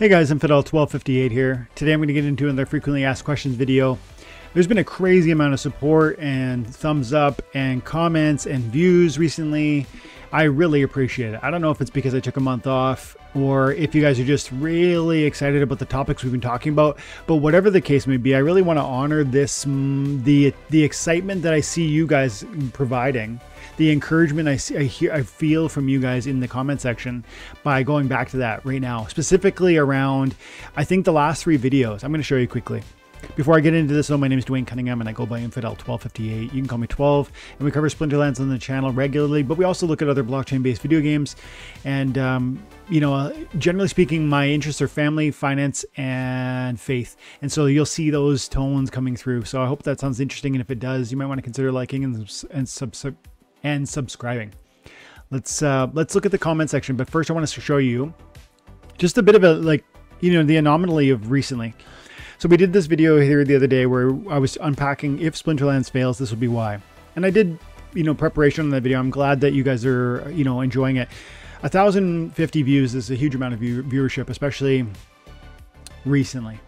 Hey guys, I'm Fidel1258 here. Today I'm going to get into another frequently asked questions video. There's been a crazy amount of support and thumbs up and comments and views recently. I really appreciate it. I don't know if it's because I took a month off or if you guys are just really excited about the topics we've been talking about, but whatever the case may be, I really want to honor this, the excitement that I see you guys providing, the encouragement I feel from you guys in the comment section by going back to that right now, specifically around, I think the last 3 videos. I'm going to show you quickly. Before I get into this, my name is Dwayne Cunningham and I go by Infidel1258. You can call me 12, and we cover Splinterlands on the channel regularly, but we also look at other blockchain-based video games. And, generally speaking, my interests are family, finance, and faith. And so you'll see those tones coming through. So I hope that sounds interesting. And if it does, you might want to consider liking and subscribing. Let's look at the comment section. But first I want to show you just a bit of the anomaly of recently. So we did this video here the other day where I was unpacking if Splinterlands fails, this would be why. And I did, preparation on that video. I'm glad that you guys are, enjoying it. 1,050 views is a huge amount of viewership, especially recently.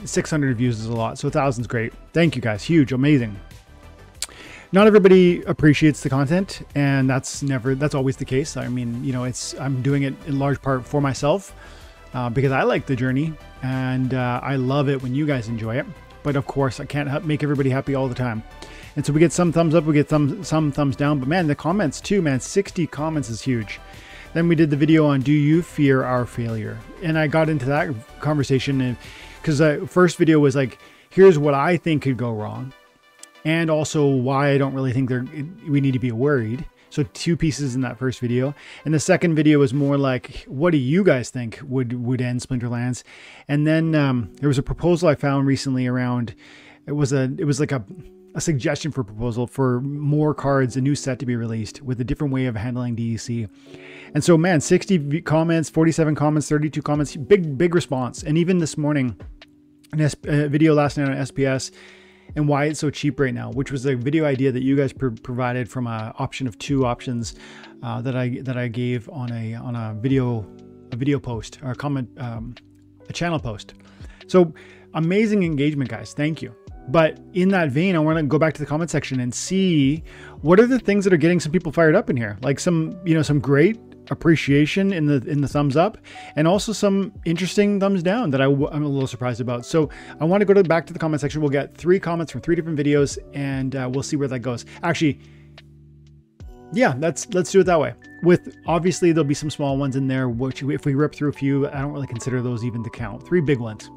600 views is a lot. So 1,000 is great. Thank you guys. Huge, amazing. Not everybody appreciates the content, and that's always the case. I mean, I'm doing it in large part for myself. Because I like the journey and I love it when you guys enjoy it. But of course, I can't make everybody happy all the time. And so we get some thumbs up, we get some thumbs down. But man, the comments too, man, 60 comments is huge. Then we did the video on do you fear our failure? And I got into that conversation because the first video was like, here's what I think could go wrong. And also why I don't really think we need to be worried. So 2 pieces in that first video. And the second video was more like, what do you guys think would end Splinterlands? And then there was a proposal I found recently around, it was like a suggestion for proposal for more cards, a new set to be released with a different way of handling DEC. And so man, 60 comments, 47 comments, 32 comments, big response. And even this morning, a video last night on SPS, and why it's so cheap right now, which was a video idea that you guys provided from an option of 2 options that I gave on a video post or a comment, a channel post. So amazing engagement, guys. Thank you. But in that vein, I want to go back to the comment section and see what are the things that are getting some people fired up in here, like some great appreciation in the thumbs up, and also some interesting thumbs down that I'm a little surprised about. So I want to go back to the comment section. We'll get 3 comments from 3 different videos, and we'll see where that goes. Actually, yeah, let's do it that way. With obviously there'll be some small ones in there, which if we rip through a few, I don't really consider those even to count. 3 big ones.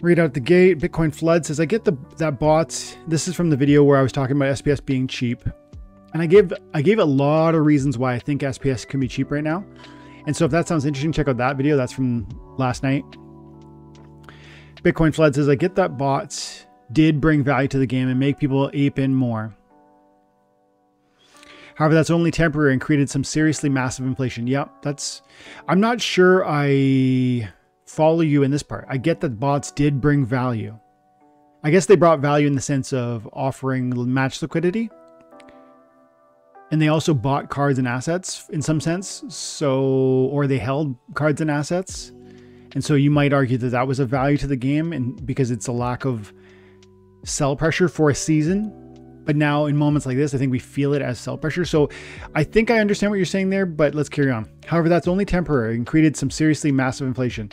Read out the gate. Bitcoin Flood says, I get that bots. This is from the video where I was talking about SPS being cheap. And I gave a lot of reasons why I think SPS can be cheap right now. And so if that sounds interesting, check out that video. That's from last night. Bitcoin Flood says, I get that bots did bring value to the game and make people ape in more. However, that's only temporary and created some seriously massive inflation. Yep, I'm not sure I follow you in this part. I get that bots did bring value. I guess they brought value in the sense of offering match liquidity. And they also bought cards and assets in some sense. Or they held cards and assets. And so you might argue that that was a value to the game, and because it's a lack of sell pressure for a season. But now in moments like this, I think we feel it as sell pressure. So I think I understand what you're saying there, but let's carry on. However, that's only temporary and created some seriously massive inflation.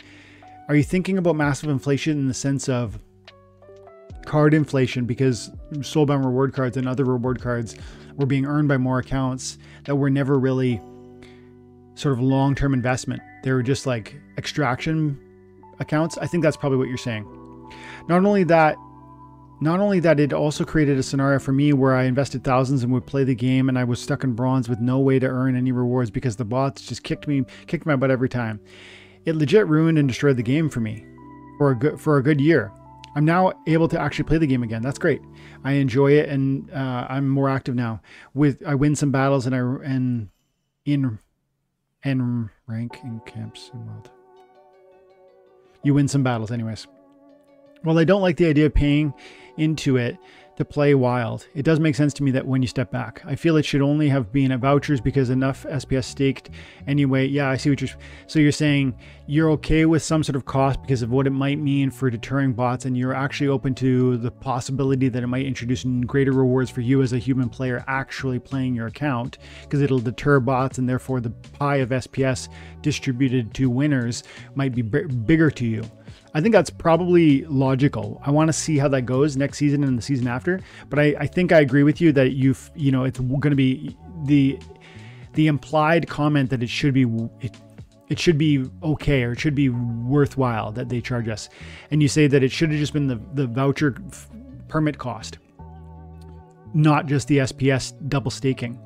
Are you thinking about massive inflation in the sense of card inflation because soulbound reward cards and other reward cards were being earned by more accounts that were never really sort of long-term investment? They were just like extraction accounts. I think that's probably what you're saying. Not only that, it also created a scenario for me where I invested thousands and would play the game and I was stuck in bronze with no way to earn any rewards because the bots just kicked my butt every time. It legit ruined and destroyed the game for me for a good year. I'm now able to actually play the game again. That's great. I enjoy it, and I'm more active now. I win some battles, and in rank in camps and world. You win some battles, anyways. Well, I don't like the idea of paying into it to play wild. It does make sense to me that when you step back, I feel it should only have been at vouchers because enough SPS staked anyway. Yeah, I see what so you're saying you're okay with some sort of cost because of what it might mean for deterring bots, and you're actually open to the possibility that it might introduce greater rewards for you as a human player actually playing your account, because it'll deter bots and therefore the pie of SPS distributed to winners might be bigger to you. I think that's probably logical. I want to see how that goes next season and the season after. But I think I agree with you that you know, it's going to be the implied comment that it should be okay, or it should be worthwhile that they charge us. And you say that it should have just been the voucher permit cost, not just the SPS double staking.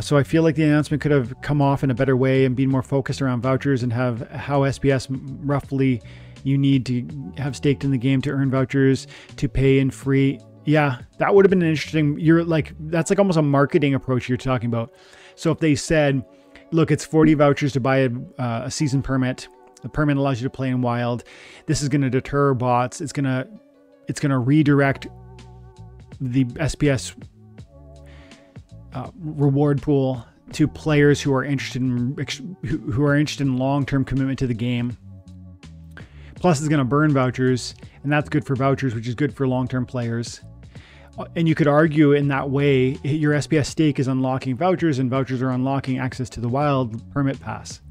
So I feel like the announcement could have come off in a better way and been more focused around vouchers and have how SPS roughly you need to have staked in the game to earn vouchers to pay in free. Yeah, that would have been an interesting, that's like almost a marketing approach you're talking about. So if they said, look, it's 40 vouchers to buy a season permit. The permit allows you to play in wild. This is going to deter bots. It's going to redirect the SPS reward pool to players who are interested in long-term commitment to the game. Plus, it's going to burn vouchers, and that's good for vouchers, which is good for long-term players. And you could argue in that way, your SPS stake is unlocking vouchers, and vouchers are unlocking access to the wild permit pass.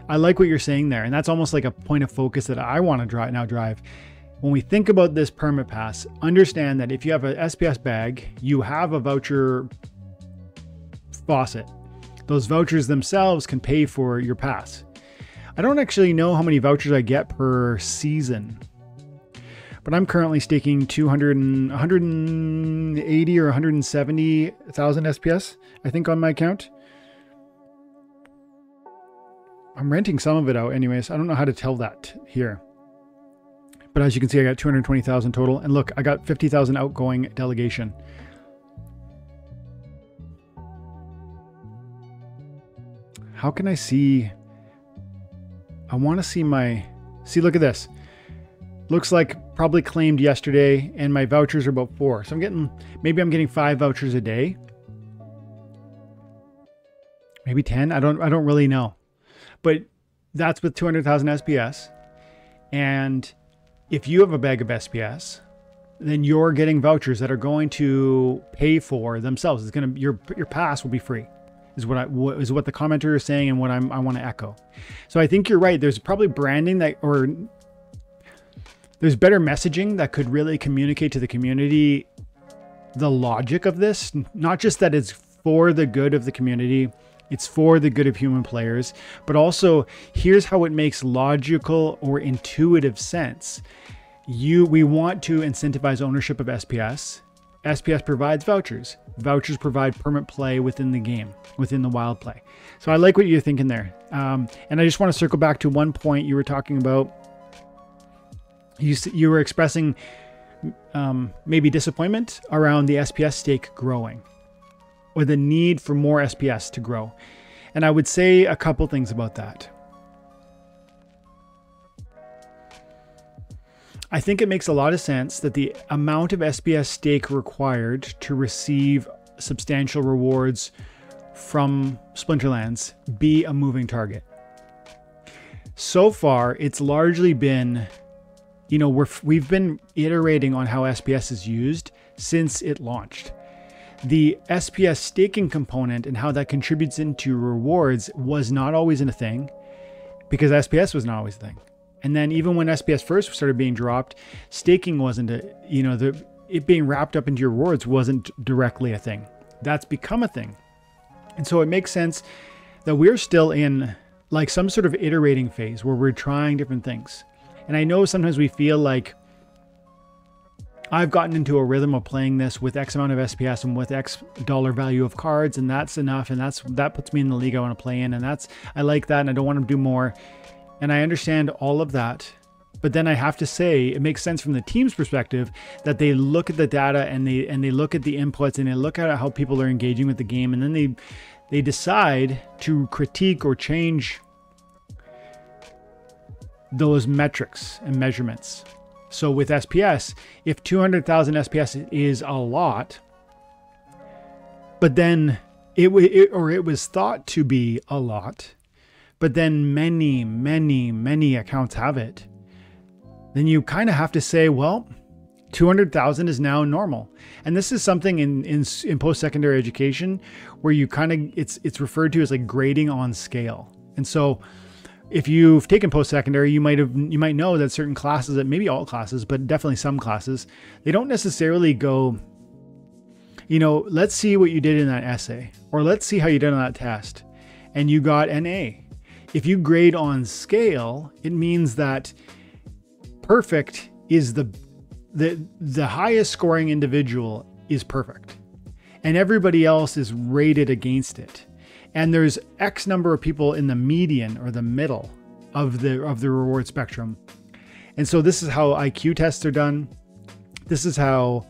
I like what you're saying there, and that's almost like a point of focus that I want to drive. When we think about this permit pass, understand that if you have an SPS bag, you have a voucher faucet. Those vouchers themselves can pay for your pass. I don't actually know how many vouchers I get per season, but I'm currently staking 180 or 170,000 SPS, I think, on my account. I'm renting some of it out anyways. I don't know how to tell that here. But as you can see, I got 220,000 total. And look, I got 50,000 outgoing delegation. How can I see? I want to see look at this. Looks like probably claimed yesterday, and my vouchers are about 4. So maybe I'm getting 5 vouchers a day. Maybe 10. I don't really know. But that's with 200,000 SPS. And if you have a bag of SPS, then you're getting vouchers that are going to pay for themselves. It's going to, your pass will be free, is what the commenter is saying, and what I want to echo. So I think you're right. There's probably branding there's better messaging that could really communicate to the community the logic of this. Not just that it's for the good of the community, it's for the good of human players, but also here's how it makes logical or intuitive sense. We want to incentivize ownership of SPS. SPS provides vouchers. Vouchers provide permanent play within the game, within the wild play. So I like what you're thinking there. And I just want to circle back to one point you were talking about. You were expressing maybe disappointment around the SPS stake growing, or the need for more SPS to grow. And I would say a couple things about that. I think it makes a lot of sense that the amount of SPS stake required to receive substantial rewards from Splinterlands be a moving target. So far, it's largely been, we've been iterating on how SPS is used since it launched. The SPS staking component and how that contributes into rewards was not always a thing, because SPS was not always a thing. And then even when SPS first started being dropped, staking wasn't it being wrapped up into your rewards wasn't directly a thing. That's become a thing. And so it makes sense that we're still in like some sort of iterating phase where we're trying different things. And I know sometimes we feel like I've gotten into a rhythm of playing this with X amount of SPS and with X dollar value of cards, and that's enough, and that puts me in the league I want to play in, and I like that, and I don't want to do more. And I understand all of that, but then I have to say it makes sense from the team's perspective that they look at the data and they look at the inputs and they look at how people are engaging with the game, and then they decide to critique or change those metrics and measurements. So with SPS, if 200,000 SPS is a lot, but then it was thought to be a lot, but then many accounts have it, then you kind of have to say, well, 200,000 is now normal. And this is something in post-secondary education where you kind of, it's referred to as like grading on scale. And so if you've taken post-secondary, you might know that certain classes, that maybe all classes, but definitely some classes, they don't necessarily go, let's see what you did in that essay, or let's see how you did on that test, and you got an A. If you grade on scale, it means that perfect is the highest scoring individual is perfect, and everybody else is rated against it. And there's X number of people in the median or the middle of the reward spectrum. And so this is how IQ tests are done. This is how,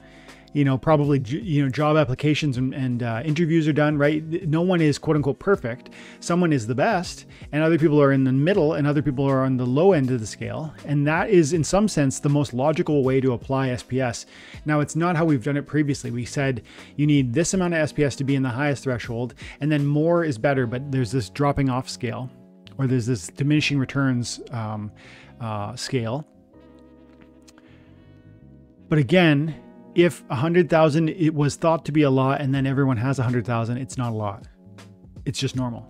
probably, job applications and interviews are done, right? No one is quote unquote perfect. Someone is the best, and other people are in the middle, and other people are on the low end of the scale. And that is, in some sense, the most logical way to apply SPS. Now, it's not how we've done it previously. We said you need this amount of SPS to be in the highest threshold, and then more is better, but there's this dropping off scale, or there's this diminishing returns scale. But again, if 100,000, it was thought to be a lot, and then everyone has 100,000, it's not a lot. It's just normal.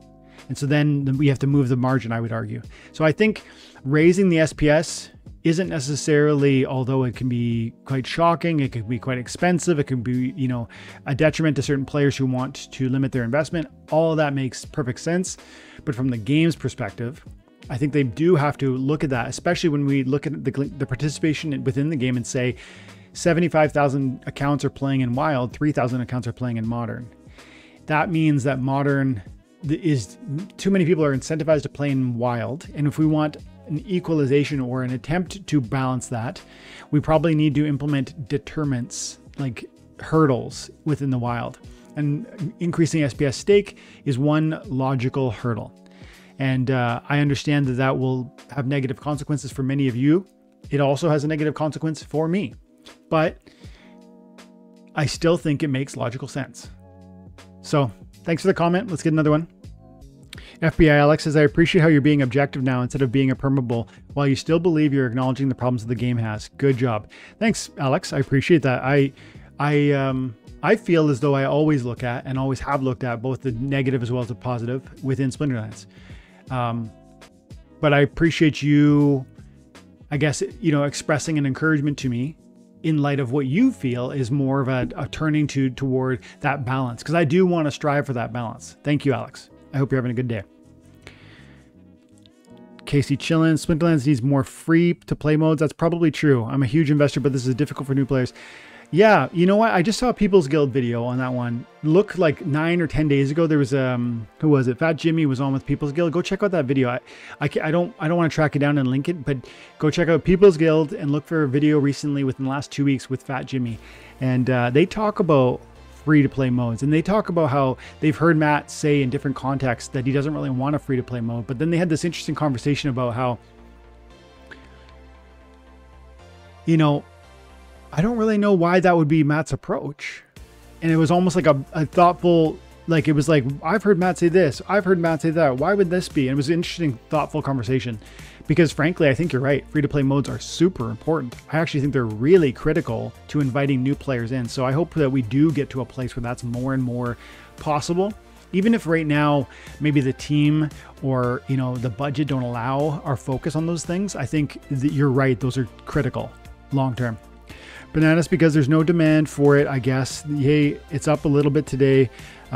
And so then we have to move the margin, I would argue. So I think raising the SPS isn't necessarily, although it can be quite shocking, it could be quite expensive, it could be, a detriment to certain players who want to limit their investment. All of that makes perfect sense. But from the game's perspective, I think they do have to look at that, especially when we look at the participation within the game and say, 75,000 accounts are playing in Wild, 3,000 accounts are playing in Modern. That means that Modern is, too many people are incentivized to play in Wild. And if we want an equalization or an attempt to balance that, we probably need to implement deterrents, like hurdles within the Wild. And increasing SPS stake is one logical hurdle. And I understand that that will have negative consequences for many of you. It also has a negative consequence for me. But I still think it makes logical sense. So thanks for the comment. Let's get another one. FBI Alex says, I appreciate how you're being objective now instead of being a permeable, while you still believe you're acknowledging the problems the game has. Good job. Thanks, Alex. I appreciate that. I feel as though I always look at and always have looked at both the negative as well as the positive within Splinterlands. But I appreciate you, I guess, expressing an encouragement to me in light of what you feel is more of a turning toward that balance. Because I do want to strive for that balance. Thank you, Alex. I hope you're having a good day. Casey Chillin, Splinterlands needs more free to play modes. That's probably true. I'm a huge investor, but this is difficult for new players. Yeah, you know what? I just saw a People's Guild video on that one. Look, like 9 or 10 days ago, there was who was it? Fat Jimmy was on with People's Guild. Go check out that video. I don't want to track it down and link it, but go check out People's Guild and look for a video recently within the last 2 weeks with Fat Jimmy, and they talk about free-to-play modes, and they talk about how they've heard Matt say in different contexts that he doesn't really want a free-to-play mode. But then they had this interesting conversation about how, I don't really know why that would be Matt's approach. And it was almost like a thoughtful, like, it was like, I've heard Matt say this, I've heard Matt say that. Why would this be? And it was an interesting, thoughtful conversation, because frankly, I think you're right. Free-to-play modes are super important. I actually think they're really critical to inviting new players in. So I hope that we do get to a place where that's more and more possible. Even if right now, maybe the team or, the budget don't allow our focus on those things, I think that you're right. Those are critical long-term. Bananas, because there's no demand for it, I guess. Hey, it's up a little bit today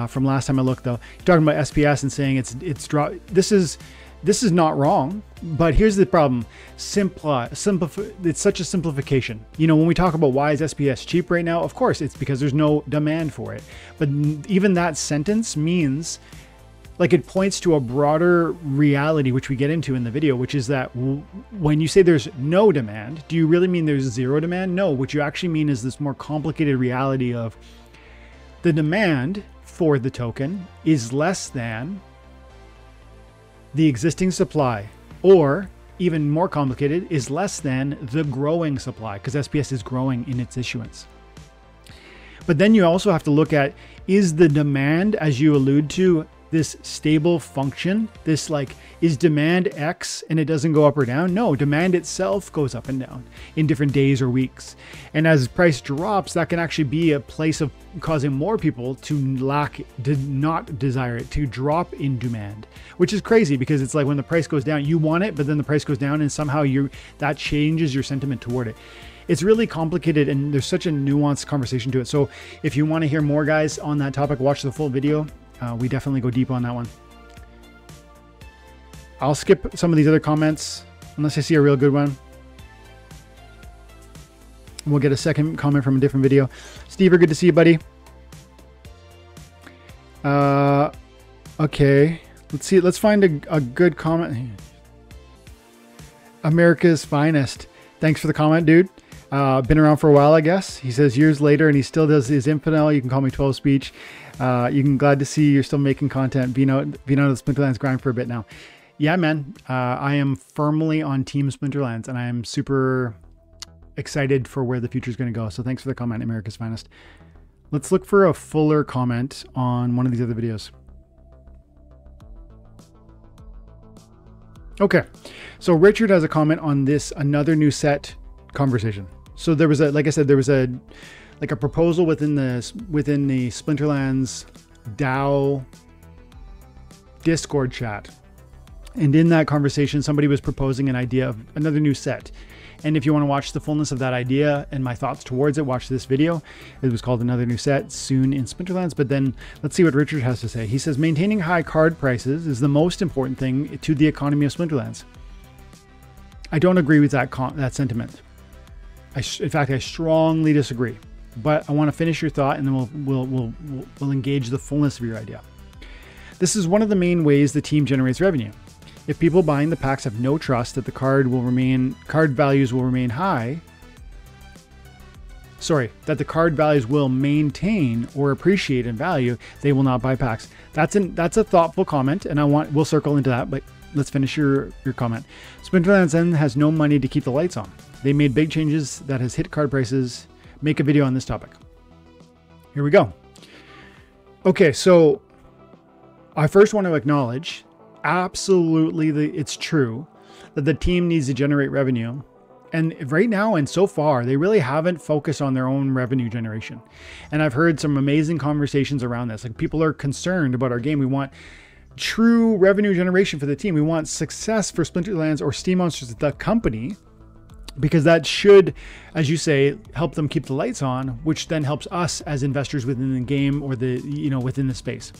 from last time I looked, though. You're talking about SPS and saying it's dropped. This is not wrong, but here's the problem. It's such a simplification. When we talk about why is SPS cheap right now, of course, it's because there's no demand for it. But even that sentence means, like, it points to a broader reality, which we get into in the video, which is that when you say there's no demand, do you really mean there's zero demand? No, what you actually mean is this more complicated reality of the demand for the token is less than the existing supply, or even more complicated, is less than the growing supply, because SPS is growing in its issuance. But then you also have to look at, is the demand, as you allude to, this stable function? This like, is demand X and it doesn't go up or down? No, demand itself goes up and down in different days or weeks. And as price drops, that can actually be a place of causing more people to not desire it, to drop in demand, which is crazy, because it's like when the price goes down, you want it, but then the price goes down and somehow that changes your sentiment toward it. It's really complicated, and there's such a nuanced conversation to it. So if you want to hear more, guys, on that topic, watch the full video. We definitely go deep on that one. I'll skip some of these other comments unless I see a real good one. We'll get a second comment from a different video. Steve, good to see you, buddy. Okay, let's see. Let's find a good comment. America's Finest. Thanks for the comment, dude. Been around for a while, I guess. He says years later, and he still does his Infidel. You can call me 12 Speech. You can glad to see you're still making content, being out of the Splinterlands grind for a bit now. Yeah, man. I am firmly on Team Splinterlands, and I am super excited for where the future is going to go. So thanks for the comment, America's Finest. Let's look for a fuller comment on one of these other videos. Okay, so Richard has a comment on this another new set conversation. So there was like I said, there was a proposal within the Splinterlands DAO Discord chat. And in that conversation, somebody was proposing an idea of another new set. And if you want to watch the fullness of that idea and my thoughts towards it, watch this video. It was called Another New Set, soon in Splinterlands. But then let's see what Richard has to say. He says, maintaining high card prices is the most important thing to the economy of Splinterlands. I don't agree with that sentiment. In fact, I strongly disagree. But I want to finish your thought, and then we'll engage the fullness of your idea. This is one of the main ways the team generates revenue. If people buying the packs have no trust that the card values will remain high, that the card values will maintain or appreciate in value, they will not buy packs. That's a thoughtful comment, and we'll circle into that, but let's finish your comment. Splinterlands then has no money to keep the lights on. They made big changes that has hit card prices. Make a video on this topic. Here we go. Okay, so I first want to acknowledge absolutely it's true that the team needs to generate revenue. And right now and so far, they really haven't focused on their own revenue generation. And I've heard some amazing conversations around this. Like, people are concerned about our game. We want true revenue generation for the team. We want success for Splinterlands or Steam Monsters, the company, because that should, as you say, help them keep the lights on, which then helps us as investors within the game or within the space.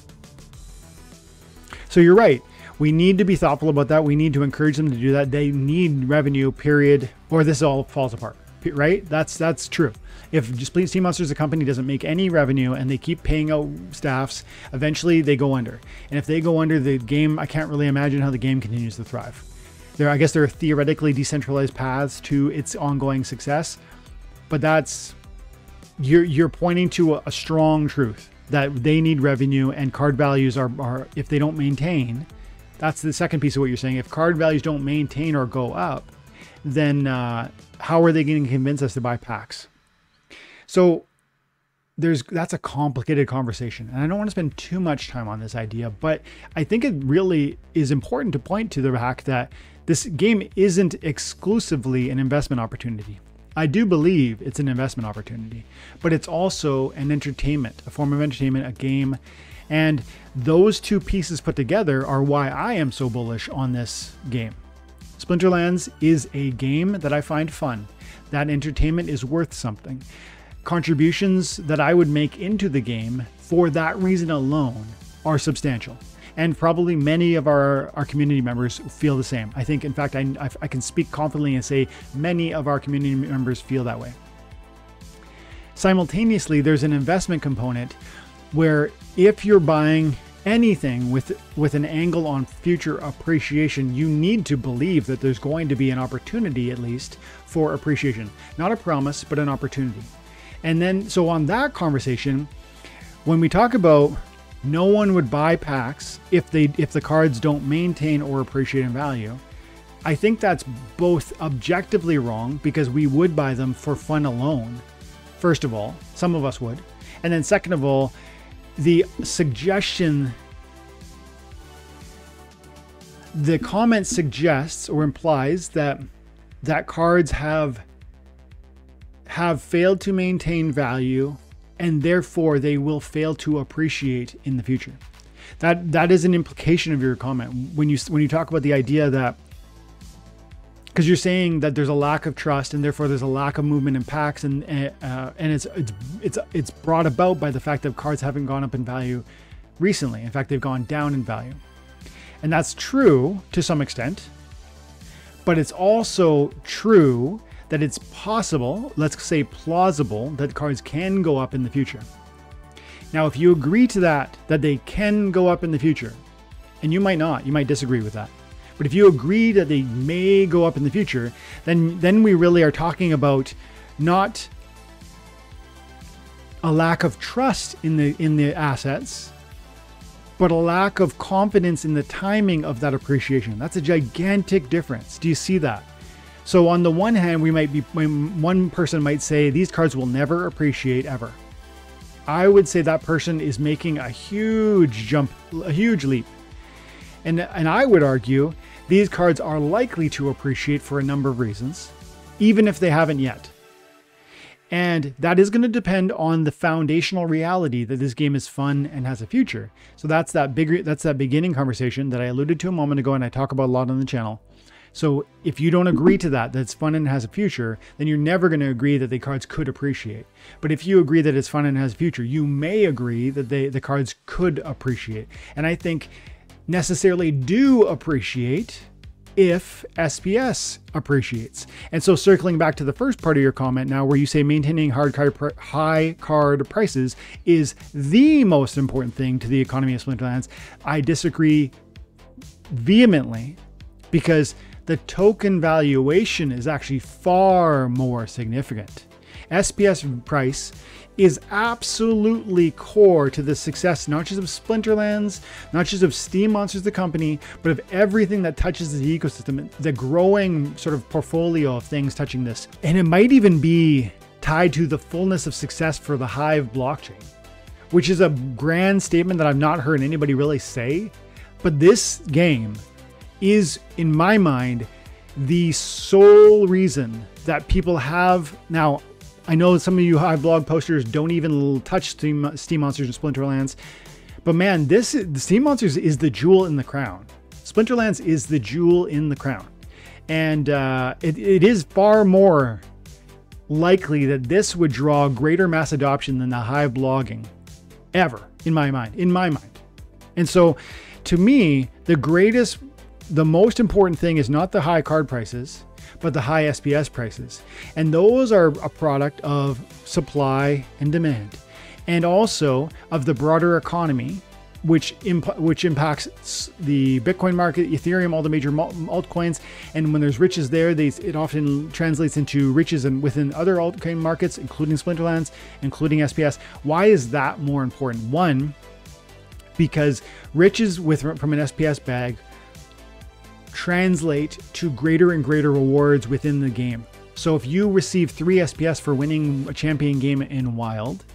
So you're right. We need to be thoughtful about that. We need to encourage them to do that. They need revenue, period, or this all falls apart, right? That's true. If just Steam Monsters, the company, doesn't make any revenue and they keep paying out staffs, eventually they go under. And if they go under, the game, I can't really imagine how the game continues to thrive. I guess there are theoretically decentralized paths to its ongoing success, but you're pointing to a strong truth that they need revenue, and card values are if they don't maintain. That's the second piece of what you're saying. If card values don't maintain or go up, then how are they going to convince us to buy packs? So that's a complicated conversation, and I don't want to spend too much time on this idea, but I think it really is important to point to the fact that this game isn't exclusively an investment opportunity. I do believe it's an investment opportunity, but it's also an entertainment, a form of entertainment, a game. And those two pieces put together are why I am so bullish on this game. Splinterlands is a game that I find fun. That entertainment is worth something. Contributions that I would make into the game for that reason alone are substantial. And probably many of our community members feel the same. I think, in fact, I can speak confidently and say many of our community members feel that way. Simultaneously, there's an investment component where if you're buying anything with an angle on future appreciation, you need to believe that there's going to be an opportunity, at least, for appreciation. Not a promise, but an opportunity. And then, so on that conversation, when we talk about no one would buy packs if the cards don't maintain or appreciate in value, I think that's both objectively wrong because we would buy them for fun alone. First of all, some of us would. And then second of all, the suggestion, the comment suggests or implies that cards have failed to maintain value and therefore they will fail to appreciate in the future. That is an implication of your comment when you talk about the idea that, because you're saying that there's a lack of trust and therefore there's a lack of movement in packs, and it's brought about by the fact that cards haven't gone up in value recently. In fact, they've gone down in value, and that's true to some extent. But it's also true that it's possible, let's say plausible, that cards can go up in the future. Now, if you agree to that they can go up in the future, and you might not, you might disagree with that. But if you agree that they may go up in the future, then we really are talking about not a lack of trust in the assets, but a lack of confidence in the timing of that appreciation. That's a gigantic difference. Do you see that? So on the one hand, one person might say these cards will never appreciate ever. I would say that person is making a huge jump, a huge leap. And I would argue these cards are likely to appreciate for a number of reasons, even if they haven't yet. And that is going to depend on the foundational reality that this game is fun and has a future. So that's that beginning conversation that I alluded to a moment ago and I talk about a lot on the channel. So if you don't agree to that it's fun and has a future, then you're never going to agree that the cards could appreciate. But if you agree that it's fun and has a future, you may agree that the cards could appreciate. And I think necessarily do appreciate if SPS appreciates. And so circling back to the first part of your comment now, where you say maintaining high card prices is the most important thing to the economy of Splinterlands, I disagree vehemently, because the token valuation is actually far more significant. SPS Price is absolutely core to the success, not just of Splinterlands, not just of Steam Monsters the company, but of everything that touches the ecosystem, the growing sort of portfolio of things touching this. And it might even be tied to the fullness of success for the Hive blockchain, which is a grand statement that I've not heard anybody really say. But this game is, in my mind, the sole reason that people have now. I know some of you Hive blog posters don't even touch Steam Monsters and Splinterlands, but man, the Steam Monsters is the jewel in the crown. Splinterlands is the jewel in the crown, and it is far more likely that this would draw greater mass adoption than the Hive blogging ever, in my mind. And so, to me, the most important thing is not the high card prices, but the high SPS prices. And those are a product of supply and demand, and also of the broader economy, which impacts the Bitcoin market, Ethereum, all the major altcoins. And when there's riches there, it often translates into riches within other altcoin markets, including Splinterlands, including SPS. Why is that more important? One, because riches from an SPS bag translate to greater and greater rewards within the game. So if you receive 3 SPS for winning a champion game in Wild,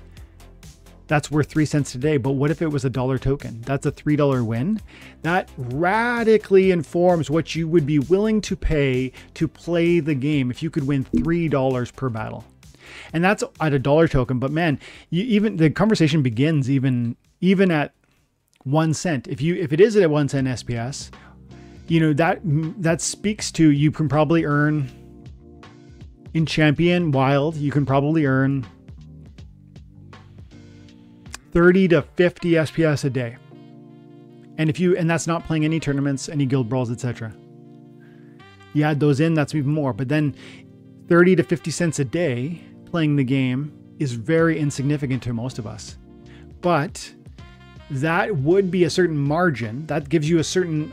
that's worth 3 cents today. But what if it was a $1 token? That's a $3 win. That radically informs what you would be willing to pay to play the game if you could win $3 per battle. And that's at a $1 token. But man, even the conversation begins even at 1 cent. If it is at 1 cent SPS, you know, that speaks to, you can probably earn in Champion Wild, you can probably earn 30 to 50 SPS a day. And that's not playing any tournaments, any guild brawls, etc. You add those in, that's even more. But then 30 to 50 cents a day playing the game is very insignificant to most of us. But that would be a certain margin that gives you a certain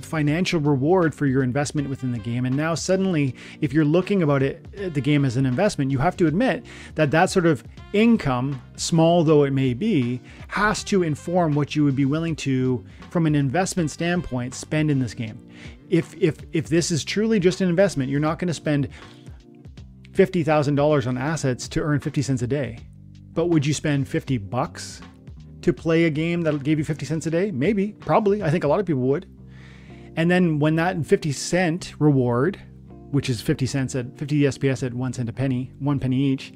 financial reward for your investment within the game. And now suddenly, if you're looking about the game as an investment, you have to admit that sort of income, small though it may be, has to inform what you would be willing to, from an investment standpoint, spend in this game. if this is truly just an investment, you're not going to spend $50,000 on assets to earn 50 cents a day. But would you spend 50 bucks to play a game that'll give you 50 cents a day? Maybe, probably. I think a lot of people would. And then when that 50 cent reward, which is 50 cents at 50 SPS at 1 cent a penny, 1 penny each,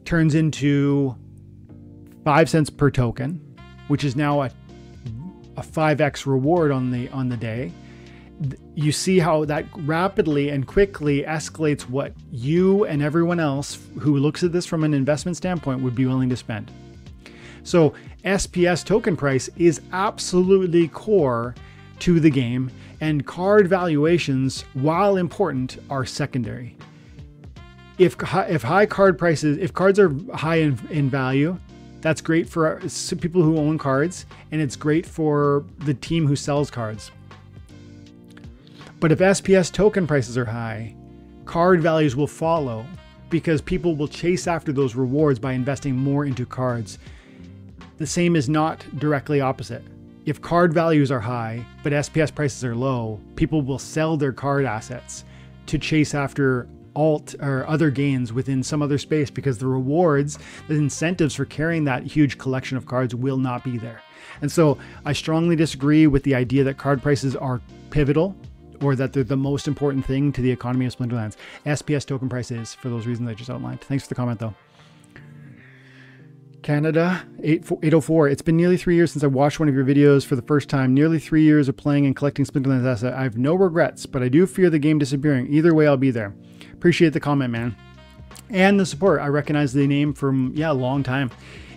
turns into 5 cents per token, which is now a 5x reward on the day. You see how that rapidly and quickly escalates what you and everyone else who looks at this from an investment standpoint would be willing to spend. So SPS token price is absolutely core to the game, and card valuations, while important, are secondary. If high card prices, if cards are high in value, that's great for people who own cards, and it's great for the team who sells cards. But if SPS token prices are high, card values will follow, because people will chase after those rewards by investing more into cards. The same is not directly opposite. If card values are high, but SPS prices are low, people will sell their card assets to chase after alt or other gains within some other space, because the rewards, the incentives for carrying that huge collection of cards will not be there. And so I strongly disagree with the idea that card prices are pivotal, or that they're the most important thing to the economy of Splinterlands. SPS token price is, for those reasons I just outlined. Thanks for the comment though. Canada 804. It's been nearly 3 years since I watched one of your videos for the first time. Nearly 3 years of playing and collecting Splinterlands asset. I have no regrets, but I do fear the game disappearing. Either way, I'll be there. Appreciate the comment, man. And the support. I recognize the name from, yeah, a long time.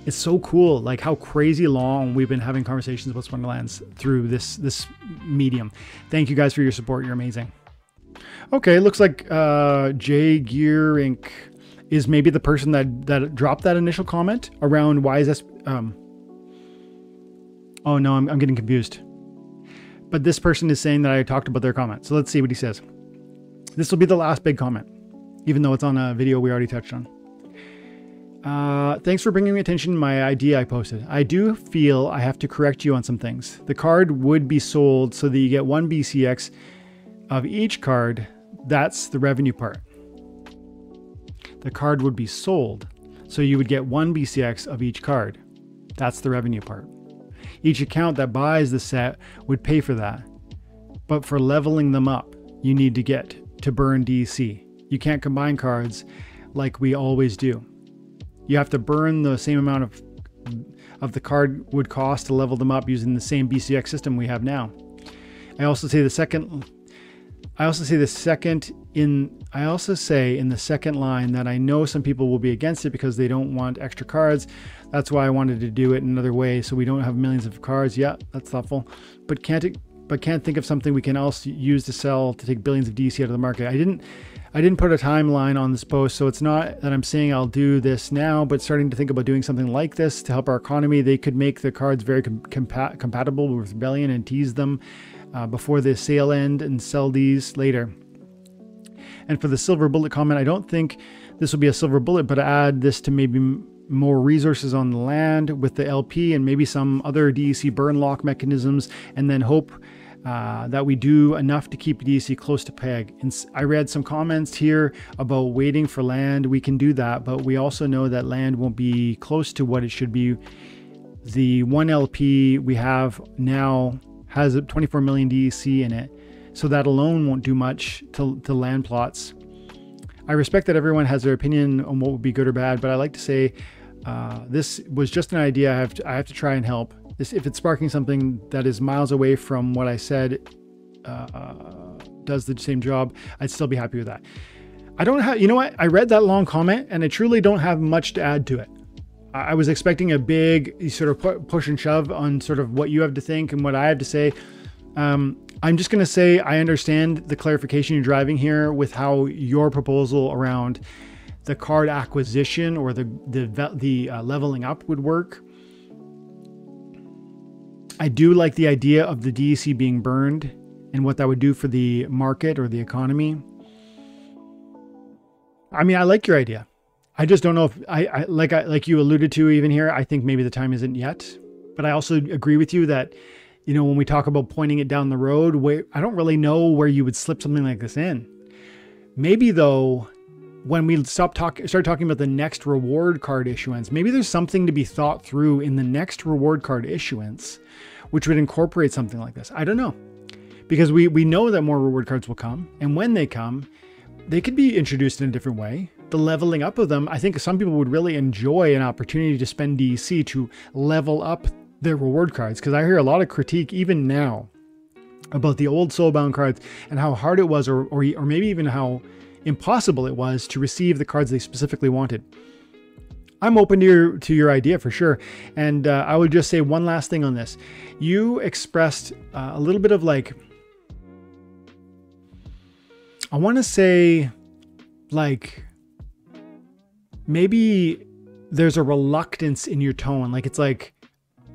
It's so cool, like how crazy long we've been having conversations about Splinterlands through this medium. Thank you guys for your support. You're amazing. Okay, looks like J Gear Inc. is maybe the person that dropped that initial comment around why is this, oh no, I'm getting confused. But this person is saying that I talked about their comment. So let's see what he says. This will be the last big comment, even though it's on a video we already touched on. Thanks for bringing attention to my idea I posted. I do feel I have to correct you on some things. The card would be sold so that you get 1 BCX of each card. That's the revenue part. The card would be sold, so you would get 1 BCX of each card. That's the revenue part. Each account that buys the set would pay for that. But for leveling them up, you need to get to burn DC. You can't combine cards like we always do. You have to burn the same amount of the card would cost to level them up using the same BCX system we have now. I also say in the second line that I know some people will be against it because they don't want extra cards. That's why I wanted to do it another way, so we don't have millions of cards. Yeah, that's thoughtful. But can't think of something we can also use to sell to take billions of DC out of the market. I didn't put a timeline on this post, so it's not that I'm saying I'll do this now, but starting to think about doing something like this to help our economy. They could make the cards very compatible with Rebellion and tease them before the sale end and sell these later. And for the silver bullet comment, I don't think this will be a silver bullet, but add this to maybe more resources on the land with the LP and maybe some other DEC burn lock mechanisms, and then hope that we do enough to keep DEC close to peg. And I read some comments here about waiting for land. We can do that, but we also know that land won't be close to what it should be. The 1 LP we have now has 24 million DEC in it, so that alone won't do much to land plots. I respect that everyone has their opinion on what would be good or bad, but I like to say this was just an idea. I have to try and help. If it's sparking something that is miles away from what I said does the same job, I'd still be happy with that. I don't have, you know what? I read that long comment and I truly don't have much to add to it. I was expecting a big sort of push and shove on sort of what you have to think and what I have to say. I'm just going to say I understand the clarification you're driving here with how your proposal around the card acquisition or the leveling up would work. I do like the idea of the DEC being burned and what that would do for the market or the economy. I mean, I like your idea. I just don't know if like you alluded to even here, I think maybe the time isn't yet. But I also agree with you that you know, when we talk about pointing it down the road, I don't really know where you would slip something like this in. Maybe though, when we start talking about the next reward card issuance, maybe there's something to be thought through in the next reward card issuance, which would incorporate something like this. I don't know, because we know that more reward cards will come, and when they come, they could be introduced in a different way. The leveling up of them, I think some people would really enjoy an opportunity to spend DEC to level up their reward cards, because I hear a lot of critique even now about the old soulbound cards and how hard it was, or maybe even how impossible it was to receive the cards they specifically wanted. I'm open to your idea for sure. And I would just say one last thing on this. You expressed a little bit of like, I want to say like, maybe there's a reluctance in your tone. Like, it's like,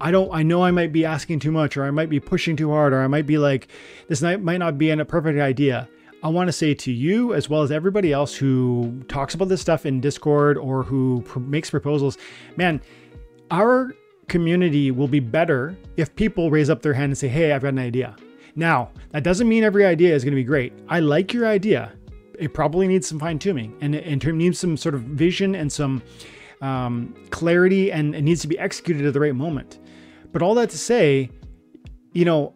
I know I might be asking too much, or I might be pushing too hard, or I might be like, this might not be a perfect idea. I want to say to you, as well as everybody else who talks about this stuff in Discord or who makes proposals, man, our community will be better if people raise up their hand and say, hey, I've got an idea. Now, that doesn't mean every idea is going to be great. I like your idea. It probably needs some fine tuning, and it needs some sort of vision and some clarity, and it needs to be executed at the right moment. But all that to say, you know,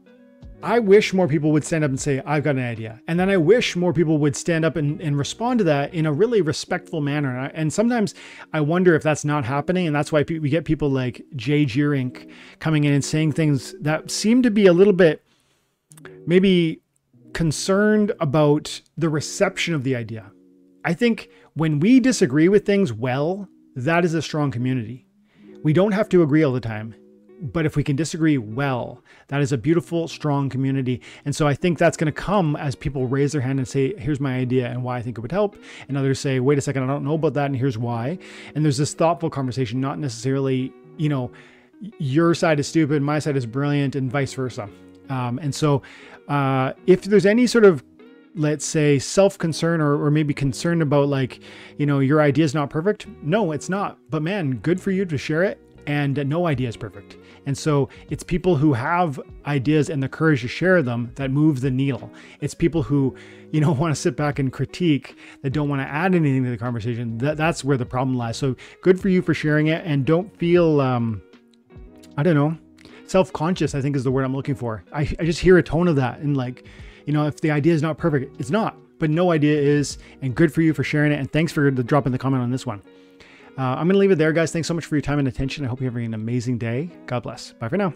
I wish more people would stand up and say, I've got an idea. And then I wish more people would stand up and respond to that in a really respectful manner. And sometimes I wonder if that's not happening. And that's why we get people like Jay Geerink coming in and saying things that seem to be a little bit maybe concerned about the reception of the idea. I think when we disagree with things well, that is a strong community. We don't have to agree all the time. But if we can disagree well, that is a beautiful, strong community. And so I think that's going to come as people raise their hand and say, here's my idea and why I think it would help. And others say, wait a second, I don't know about that, and here's why. And there's this thoughtful conversation, not necessarily, you know, your side is stupid, my side is brilliant, and vice versa. And so if there's any sort of, let's say, self-concern or maybe concern about, like, you know, your idea is not perfect. No, it's not. But man, good for you to share it. And no idea is perfect. And so it's people who have ideas and the courage to share them that move the needle. It's people who, you know, want to sit back and critique, that don't want to add anything to the conversation. That's where the problem lies. So good for you for sharing it. And don't feel, I don't know, self-conscious, I think is the word I'm looking for. I just hear a tone of that. And like, you know, if the idea is not perfect, it's not. But no idea is. And good for you for sharing it. And thanks for dropping the comment on this one. I'm going to leave it there, guys. Thanks so much for your time and attention. I hope you're having an amazing day. God bless. Bye for now.